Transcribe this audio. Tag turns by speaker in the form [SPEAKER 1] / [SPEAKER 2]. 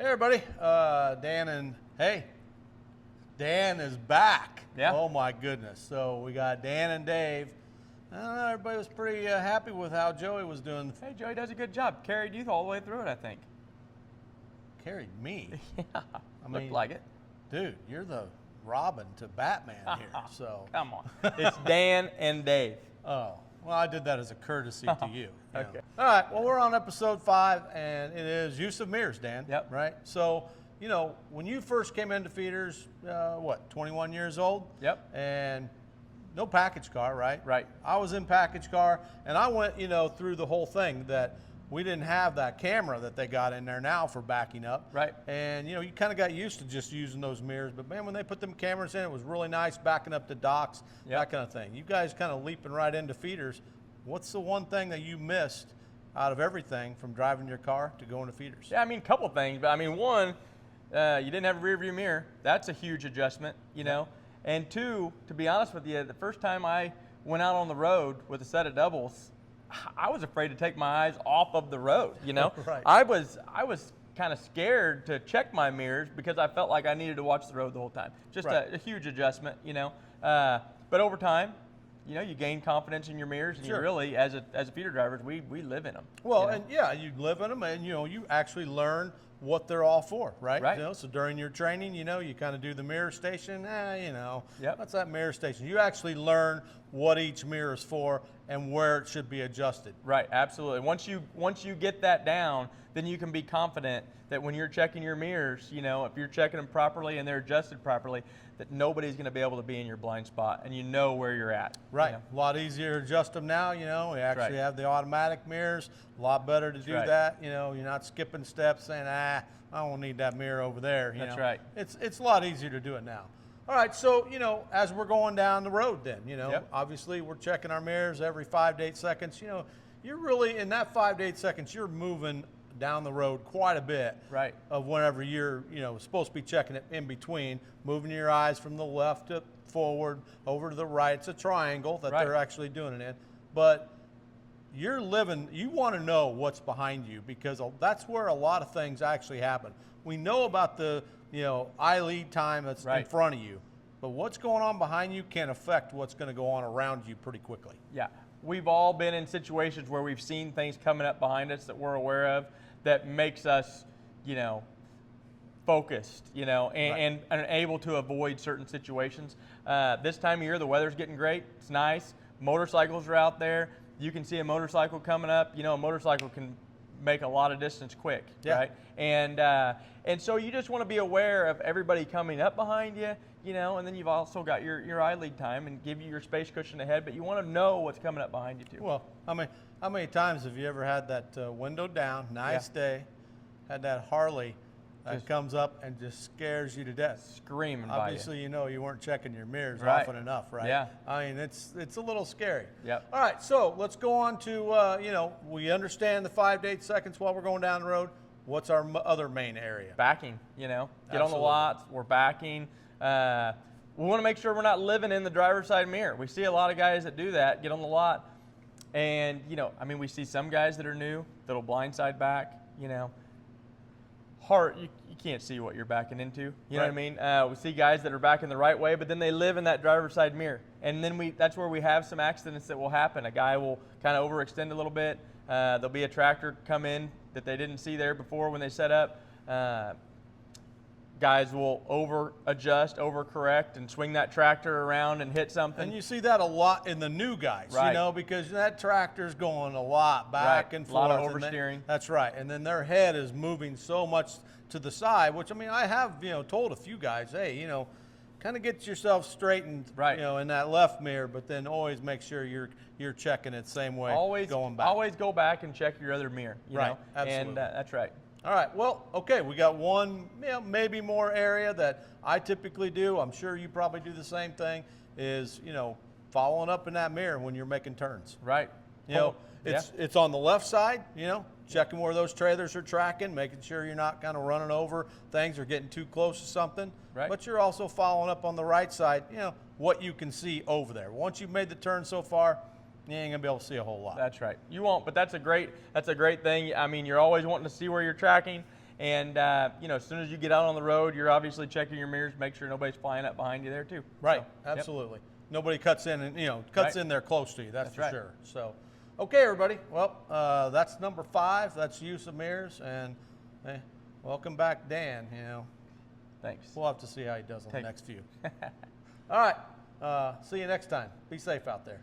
[SPEAKER 1] everybody, Dan is back.
[SPEAKER 2] Yeah.
[SPEAKER 1] Oh my goodness. So we got Dan and Dave. I don't know, everybody was pretty happy with how Joey was doing.
[SPEAKER 2] Hey, Joey does a good job. Carried you all the way through it, I think.
[SPEAKER 1] Carried me.
[SPEAKER 2] Yeah, looked like it.
[SPEAKER 1] Dude, you're the Robin to Batman here. So
[SPEAKER 2] Come on. It's Dan and Dave.
[SPEAKER 1] Oh, well, I did that as a courtesy to you.
[SPEAKER 2] Okay.
[SPEAKER 1] All right, well, we're on episode 5, and it is use of mirrors, Dan.
[SPEAKER 2] Yep.
[SPEAKER 1] Right? So, when you first came into feeders, 21 years old?
[SPEAKER 2] Yep.
[SPEAKER 1] And no package car, right?
[SPEAKER 2] Right.
[SPEAKER 1] I was in package car, and I went, through the whole thing that we didn't have that camera that they got in there now for backing up.
[SPEAKER 2] Right.
[SPEAKER 1] And, you kind of got used to just using those mirrors. But, man, when they put them cameras in, it was really nice backing up to docks,
[SPEAKER 2] Yep.
[SPEAKER 1] that kind of thing. You guys kind of leaping right into feeders. What's the one thing that you missed out of everything from driving your car to going to feeders?
[SPEAKER 2] Yeah, a couple things. But, one, you didn't have a rear view mirror. That's a huge adjustment, know. And 2, to be honest with you, the first time I went out on the road with a set of doubles, I was afraid to take my eyes off of the road,
[SPEAKER 1] Right.
[SPEAKER 2] I was kind of scared to check my mirrors because I felt like I needed to watch the road the whole time. Just
[SPEAKER 1] Right.
[SPEAKER 2] a huge adjustment, But over time, you gain confidence in your mirrors, and
[SPEAKER 1] Sure.
[SPEAKER 2] you really, as a feeder drivers, we live in them.
[SPEAKER 1] Well, and yeah, you live in them, and you actually learn what they're all for, right?
[SPEAKER 2] Right.
[SPEAKER 1] So during your training, you kind of do the mirror station.
[SPEAKER 2] Yep.
[SPEAKER 1] What's that mirror station? You actually learn what each mirror is for and where it should be adjusted.
[SPEAKER 2] Right, absolutely. Once you get that down, then you can be confident that when you're checking your mirrors, if you're checking them properly and they're adjusted properly, that nobody's going to be able to be in your blind spot, and you know where you're at.
[SPEAKER 1] Right. A lot easier to adjust them now. We actually
[SPEAKER 2] right.
[SPEAKER 1] have the automatic mirrors. A lot better to do
[SPEAKER 2] right.
[SPEAKER 1] that. You're not skipping steps saying, I don't need that mirror over there.
[SPEAKER 2] That's right.
[SPEAKER 1] It's a lot easier to do it now. All right, so, as we're going down the road then,
[SPEAKER 2] Yep.
[SPEAKER 1] obviously we're checking our mirrors every 5 to 8 seconds. You're really, in that 5 to 8 seconds, you're moving down the road quite a bit
[SPEAKER 2] Right.
[SPEAKER 1] of whenever you're, supposed to be checking it in between, moving your eyes from the left to forward, over to the right. It's a triangle that
[SPEAKER 2] Right.
[SPEAKER 1] they're actually doing it in. But you want to know what's behind you because that's where a lot of things actually happen. We know about the, eye lead time that's in
[SPEAKER 2] Right.
[SPEAKER 1] front of you, but what's going on behind you can affect what's going to go on around you pretty quickly.
[SPEAKER 2] Yeah. We've all been in situations where we've seen things coming up behind us that we're aware of that makes us, focused, and able to avoid certain situations. This time of year, the weather's getting great. It's nice. Motorcycles are out there. You can see a motorcycle coming up. A motorcycle can make a lot of distance quick,
[SPEAKER 1] Yeah.
[SPEAKER 2] right? And so you just want to be aware of everybody coming up behind you, and then you've also got your eye lead time and give you your space cushion ahead, but you want to know what's coming up behind you too.
[SPEAKER 1] Well, how many times have you ever had that window down, nice day, had that Harley that comes up and just scares you to death?
[SPEAKER 2] Screaming
[SPEAKER 1] Obviously, you weren't checking your mirrors
[SPEAKER 2] Right.
[SPEAKER 1] often enough, right?
[SPEAKER 2] Yeah.
[SPEAKER 1] It's a little scary.
[SPEAKER 2] Yep.
[SPEAKER 1] All right, so let's go on to, we understand the 5 to 8 seconds while we're going down the road. What's our other main area?
[SPEAKER 2] Backing, get on the
[SPEAKER 1] Absolutely.
[SPEAKER 2] lots, we're backing. We want to make sure we're not living in the driver's side mirror. We see a lot of guys that do that, get on the lot, and, we see some guys that are new that'll blindside back, Hard, you can't see what you're backing into, you know what I mean? We see guys that are backing the right way, but then they live in that driver's side mirror. And then that's where we have some accidents that will happen. A guy will kind of overextend a little bit. There'll be a tractor come in that they didn't see there before when they set up. Guys will over-adjust, over-correct, and swing that tractor around and hit something.
[SPEAKER 1] And you see that a lot in the new guys,
[SPEAKER 2] Right.
[SPEAKER 1] because that tractor's going a lot back
[SPEAKER 2] Right.
[SPEAKER 1] and
[SPEAKER 2] A
[SPEAKER 1] forth.
[SPEAKER 2] lot of
[SPEAKER 1] and
[SPEAKER 2] oversteering.
[SPEAKER 1] That's right. And then their head is moving so much to the side, which, I have, told a few guys, hey, kind of get yourself straightened,
[SPEAKER 2] Right.
[SPEAKER 1] In that left mirror, but then always make sure you're checking it same way going back.
[SPEAKER 2] Always go back and check your other mirror, you
[SPEAKER 1] Right.
[SPEAKER 2] know?
[SPEAKER 1] Absolutely.
[SPEAKER 2] And that's right.
[SPEAKER 1] All right, well, okay, we got one, maybe more area that I typically do. I'm sure you probably do the same thing, is, following up in that mirror when you're making turns.
[SPEAKER 2] Right.
[SPEAKER 1] It's on the left side, checking where those trailers are tracking, making sure you're not kind of running over things or getting too close to something.
[SPEAKER 2] Right.
[SPEAKER 1] But you're also following up on the right side, what you can see over there. Once you've made the turn so far, you ain't gonna be able to see a whole lot.
[SPEAKER 2] That's right. You won't, but that's a great thing. You're always wanting to see where you're tracking, And you know, as soon as you get out on the road, you're obviously checking your mirrors, make sure nobody's flying up behind you there too.
[SPEAKER 1] Right,
[SPEAKER 2] So, yep.
[SPEAKER 1] absolutely. Nobody cuts in and, cuts
[SPEAKER 2] Right.
[SPEAKER 1] in there close to you, that's for
[SPEAKER 2] right.
[SPEAKER 1] sure. So, okay, everybody. Well, that's number 5. That's use of mirrors. And welcome back, Dan.
[SPEAKER 2] Thanks.
[SPEAKER 1] We'll have to see how he does on the
[SPEAKER 2] Thank you.
[SPEAKER 1] next few. All right. See you next time. Be safe out there.